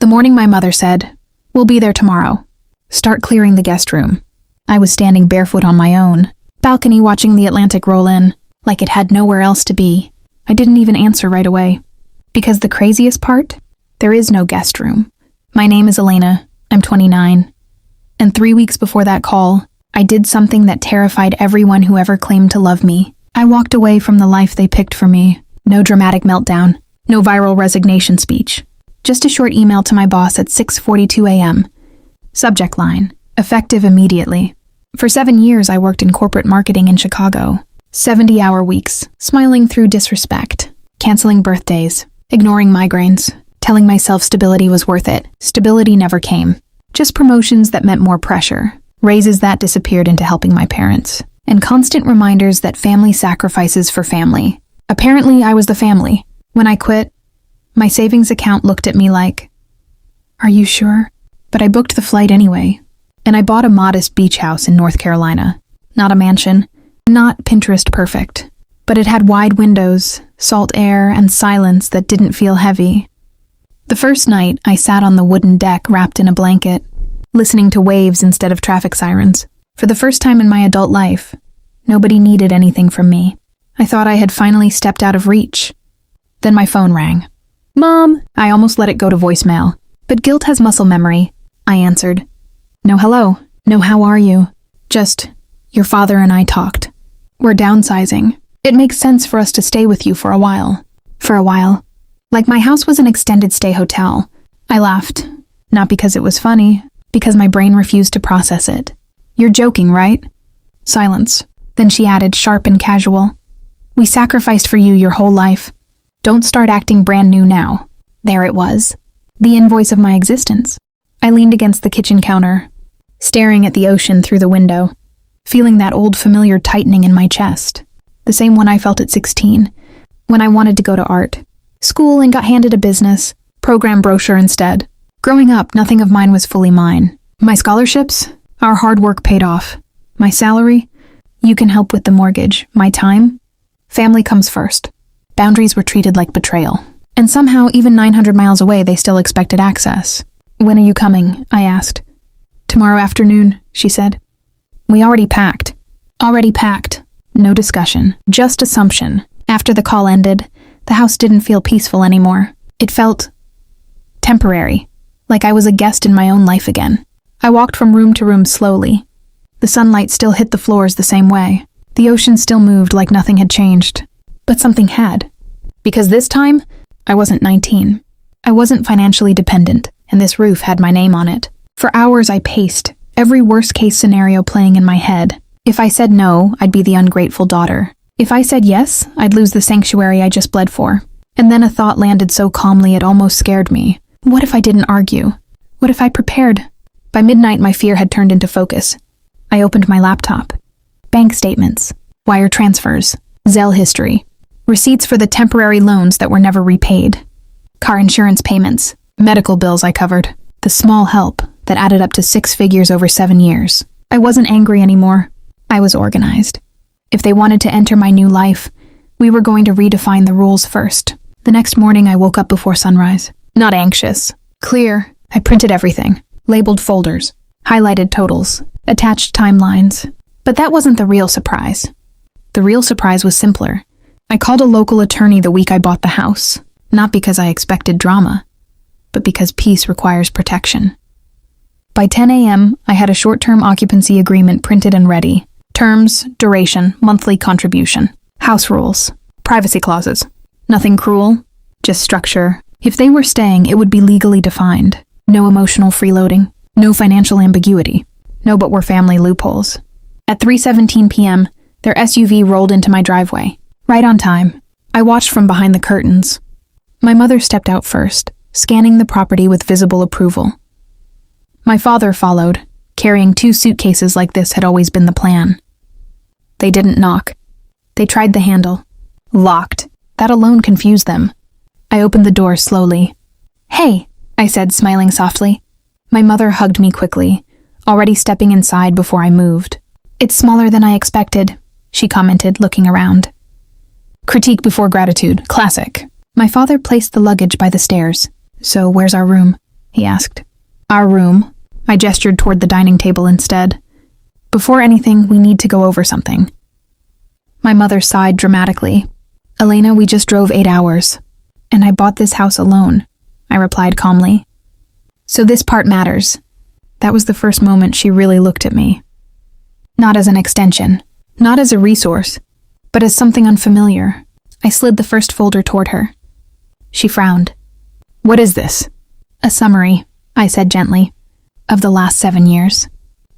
The morning my mother said, "We'll be there tomorrow. Start clearing the guest room." I was standing barefoot on my own, balcony watching the Atlantic roll in, like it had nowhere else to be. I didn't even answer right away. Because the craziest part? There is no guest room. My name is Elena. I'm 29. And 3 weeks before that call, I did something that terrified everyone who ever claimed to love me. I walked away from the life they picked for me. No dramatic meltdown. No viral resignation speech. Just a short email to my boss at 6:42 a.m. Subject line: effective immediately. For 7 years, I worked in corporate marketing in Chicago. 70-hour weeks, smiling through disrespect, canceling birthdays, ignoring migraines, telling myself stability was worth it. Stability never came. Just promotions that meant more pressure, raises that disappeared into helping my parents, and constant reminders that family sacrifices for family. Apparently, I was the family. When I quit, my savings account looked at me like, "Are you sure?" But I booked the flight anyway, and I bought a modest beach house in North Carolina. Not a mansion, not Pinterest perfect, but it had wide windows, salt air, and silence that didn't feel heavy. The first night, I sat on the wooden deck wrapped in a blanket, listening to waves instead of traffic sirens. For the first time in my adult life, nobody needed anything from me. I thought I had finally stepped out of reach. Then my phone rang. "Mom!" I almost let it go to voicemail. But guilt has muscle memory. I answered. "No hello. No how are you. Just, your father and I talked. We're downsizing. It makes sense for us to stay with you for a while." For a while. Like my house was an extended stay hotel. I laughed. Not because it was funny, because my brain refused to process it. "You're joking, right?" Silence. Then she added, sharp and casual. "We sacrificed for you your whole life. Don't start acting brand new now." There it was. The invoice of my existence. I leaned against the kitchen counter, staring at the ocean through the window, feeling that old familiar tightening in my chest. The same one I felt at 16, when I wanted to go to art school and got handed a business program brochure instead. Growing up, nothing of mine was fully mine. My scholarships, our hard work paid off. My salary, you can help with the mortgage. My time, family comes first. Boundaries were treated like betrayal. And somehow, even 900 miles away, they still expected access. "When are you coming?" I asked. "Tomorrow afternoon," she said. "We already packed." Already packed. No discussion, just assumption. After the call ended, the house didn't feel peaceful anymore. It felt temporary, like I was a guest in my own life again. I walked from room to room slowly. The sunlight still hit the floors the same way. The ocean still moved like nothing had changed. But something had. Because this time, I wasn't 19. I wasn't financially dependent, and this roof had my name on it. For hours I paced, every worst-case scenario playing in my head. If I said no, I'd be the ungrateful daughter. If I said yes, I'd lose the sanctuary I just bled for. And then a thought landed so calmly it almost scared me. What if I didn't argue? What if I prepared? By midnight, my fear had turned into focus. I opened my laptop. Bank statements, wire transfers, Zelle history, receipts for the temporary loans that were never repaid, car insurance payments, medical bills I covered, the small help that added up to 6 figures over 7 years. I wasn't angry anymore. I was organized. If they wanted to enter my new life, we were going to redefine the rules first. The next morning, I woke up before sunrise. Not anxious. Clear. I printed everything. Labeled folders. Highlighted totals. Attached timelines. But that wasn't the real surprise. The real surprise was simpler. I called a local attorney the week I bought the house. Not because I expected drama, but because peace requires protection. By 10 a.m., I had a short-term occupancy agreement printed and ready. Terms, duration, monthly contribution. House rules. Privacy clauses. Nothing cruel, just structure. If they were staying, it would be legally defined. No emotional freeloading. No financial ambiguity. No but we're family loopholes. At 3:17 p.m., their SUV rolled into my driveway. Right on time. I watched from behind the curtains. My mother stepped out first, scanning the property with visible approval. My father followed, carrying 2 suitcases like this had always been the plan. They didn't knock. They tried the handle. Locked. That alone confused them. I opened the door slowly. "Hey," I said, smiling softly. My mother hugged me quickly, already stepping inside before I moved. "It's smaller than I expected," she commented, looking around. Critique before gratitude. Classic. My father placed the luggage by the stairs. "So where's our room?" he asked. Our room. I gestured toward the dining table instead. Before anything, we need to go over something. My mother sighed dramatically. Elena, we just drove 8 hours. And I bought this house alone, I replied calmly. So this part matters. That was the first moment she really looked at me. Not as an extension, not as a resource, but as something unfamiliar. I slid the first folder toward her. She frowned. What is this? A summary, I said gently, of the last 7 years.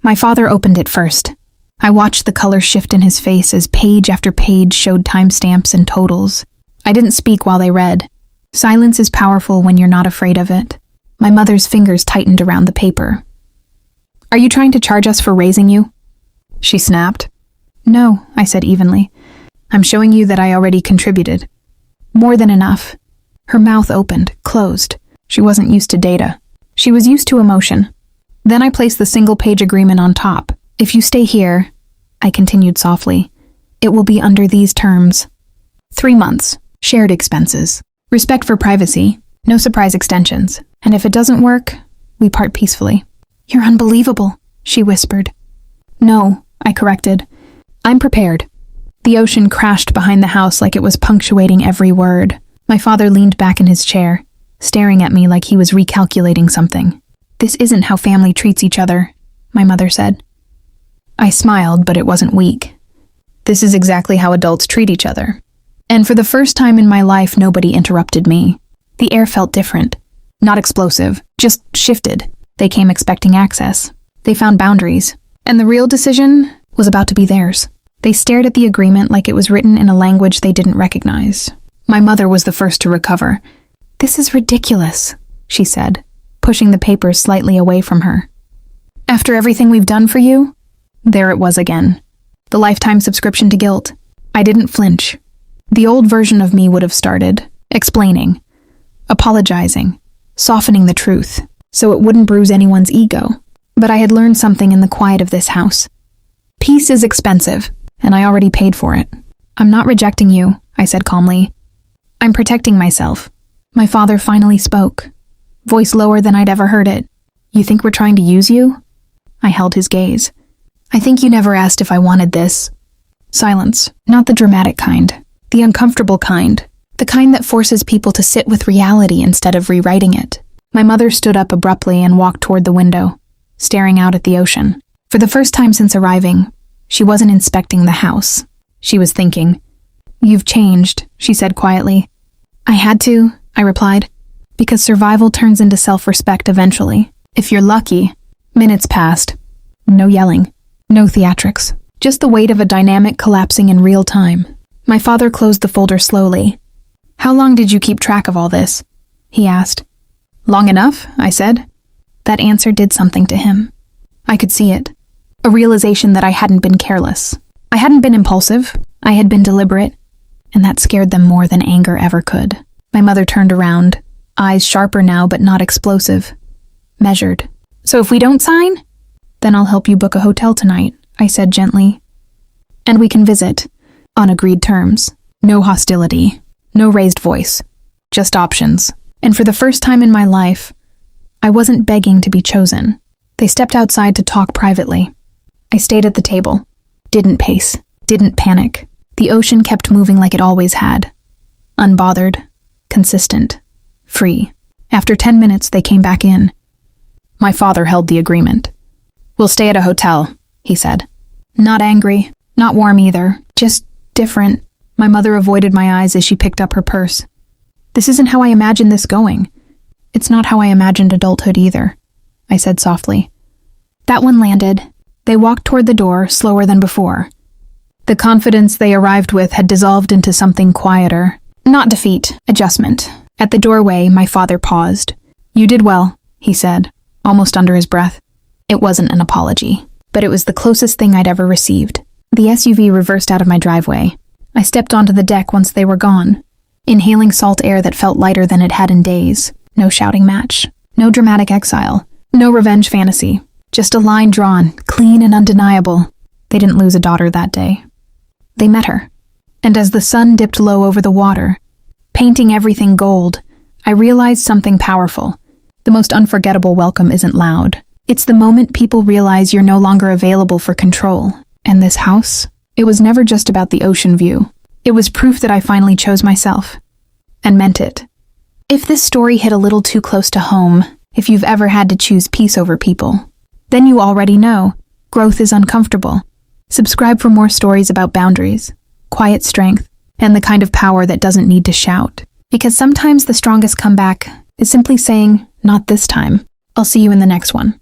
My father opened it first. I watched the color shift in his face as page after page showed timestamps and totals. I didn't speak while they read. Silence is powerful when you're not afraid of it. My mother's fingers tightened around the paper. Are you trying to charge us for raising you? She snapped. No, I said evenly. I'm showing you that I already contributed. More than enough. Her mouth opened, closed. She wasn't used to data. She was used to emotion. Then I placed the single-page agreement on top. If you stay here, I continued softly, it will be under these terms. 3 months, shared expenses, respect for privacy, no surprise extensions, and if it doesn't work, we part peacefully. You're unbelievable, she whispered. No, I corrected. I'm prepared. The ocean crashed behind the house like it was punctuating every word. My father leaned back in his chair, staring at me like he was recalculating something. This isn't how family treats each other, my mother said. I smiled, but it wasn't weak. This is exactly how adults treat each other. And for the first time in my life, nobody interrupted me. The air felt different. Not explosive, just shifted. They came expecting access. They found boundaries. And the real decision was about to be theirs. They stared at the agreement like it was written in a language they didn't recognize. My mother was the first to recover. This is ridiculous, she said, pushing the papers slightly away from her. After everything we've done for you? There it was again. The lifetime subscription to guilt. I didn't flinch. The old version of me would have started, explaining, apologizing, softening the truth, so it wouldn't bruise anyone's ego. But I had learned something in the quiet of this house. Peace is expensive, and I already paid for it. I'm not rejecting you, I said calmly. I'm protecting myself. My father finally spoke, voice lower than I'd ever heard it. You think we're trying to use you? I held his gaze. I think you never asked if I wanted this. Silence, not the dramatic kind, the uncomfortable kind, the kind that forces people to sit with reality instead of rewriting it. My mother stood up abruptly and walked toward the window, staring out at the ocean. For the first time since arriving, she wasn't inspecting the house. She was thinking. You've changed, she said quietly. I had to, I replied, because survival turns into self-respect eventually. If you're lucky. Minutes passed. No yelling. No theatrics. Just the weight of a dynamic collapsing in real time. My father closed the folder slowly. How long did you keep track of all this? He asked. Long enough, I said. That answer did something to him. I could see it. A realization that I hadn't been careless. I hadn't been impulsive. I had been deliberate. And that scared them more than anger ever could. My mother turned around, eyes sharper now but not explosive. Measured. So if we don't sign? Then I'll help you book a hotel tonight, I said gently. And we can visit, on agreed terms. No hostility, no raised voice, just options. And for the first time in my life, I wasn't begging to be chosen. They stepped outside to talk privately. I stayed at the table, didn't pace, didn't panic. The ocean kept moving like it always had. Unbothered, consistent, free. After 10 minutes, they came back in. My father held the agreement. We'll stay at a hotel, he said. Not angry, not warm either, just different. My mother avoided my eyes as she picked up her purse. This isn't how I imagined this going. It's not how I imagined adulthood either, I said softly. That one landed. They walked toward the door, slower than before. The confidence they arrived with had dissolved into something quieter. Not defeat, adjustment. At the doorway, my father paused. You did well, he said, almost under his breath. It wasn't an apology, but it was the closest thing I'd ever received. The SUV reversed out of my driveway. I stepped onto the deck once they were gone, inhaling salt air that felt lighter than it had in days. No shouting match, no dramatic exile, no revenge fantasy. Just a line drawn, clean and undeniable. They didn't lose a daughter that day. They met her. And as the sun dipped low over the water, painting everything gold, I realized something powerful. The most unforgettable welcome isn't loud. It's the moment people realize you're no longer available for control. And this house? It was never just about the ocean view. It was proof that I finally chose myself. And meant it. If this story hit a little too close to home, if you've ever had to choose peace over people, then you already know growth is uncomfortable. Subscribe for more stories about boundaries, quiet strength, and the kind of power that doesn't need to shout. Because sometimes the strongest comeback is simply saying, not this time. I'll see you in the next one.